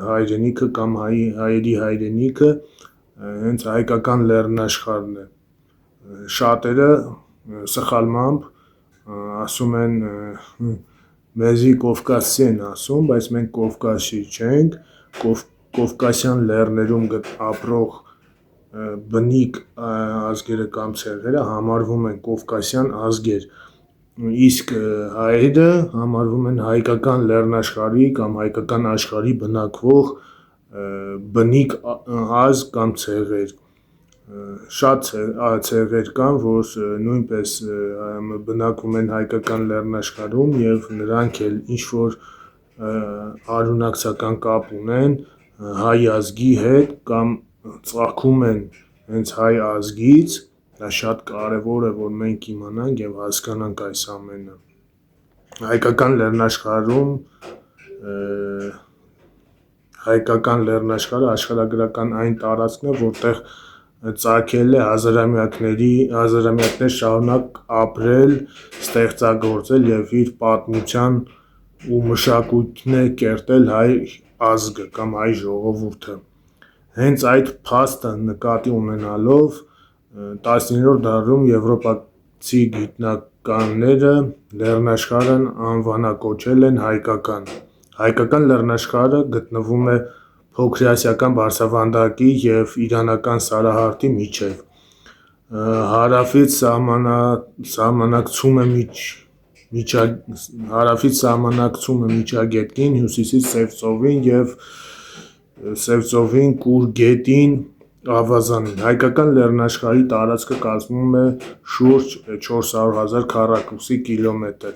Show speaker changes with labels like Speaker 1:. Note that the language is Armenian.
Speaker 1: հայրենիքը կամ հայերի հայրենիքը հենց հայկական լեռնաշխարհն է։ Շատերը սխալմամբ ասում են մեզի կովկասցի են ասում, բայց մենք Կովկասի չենք, Կովկասյան լեռներում ապրող բնիկ ազգերը կամ ցեղերը համարվում են կովկասյան ազգեր, իսկ հայերը համարվում են հայկական լեռնաշխարհի կամ հայկական աշխարհի բնակվող բնիկ ազգ կամ ցեղեր։ Շատ ցեղեր կան, որ նույնպես բնակվում են հայկական լեռնաշխարհում եւ նրանք էլ ինչ-որ արունակցական կապ ունեն հայ ազգի հետ կամ ծագում են հենց հայ ազգից, դա շատ կարևոր է, որ մենք իմանանք եւ հասկանանք այս ամենը։ Հայկական լեռնաշխարհը աշխարհագրական այն տարածքն է, որտեղ ծագել է հազարամյակներ շարունակ ապրել, ստեղծագործել եւ իր պատմության ու մշակույթն է կերտել հայ ազգը կամ հայ ժողովուրդը։ Հենց այդ փաստը նկատի ունենալով 19-րդ դարում եվրոպացի գիտնականները լեռնաշխարհն անվանակոչել են հայկական։ Հայկական լեռնաշխարհը գտնվում է Փոքրասիական բարձրավանդակի եւ Իրանական Սարահարթի միջև։ Հարավից սահմանակցում է Միջագետքին, հյուսիսից Սև ծովին, Կուր գետին, ավազանին։ Հայկական լեռնաշխարհի տարածքը կազմում է շուրջ 400,000 քառակուսի կիլոմետր։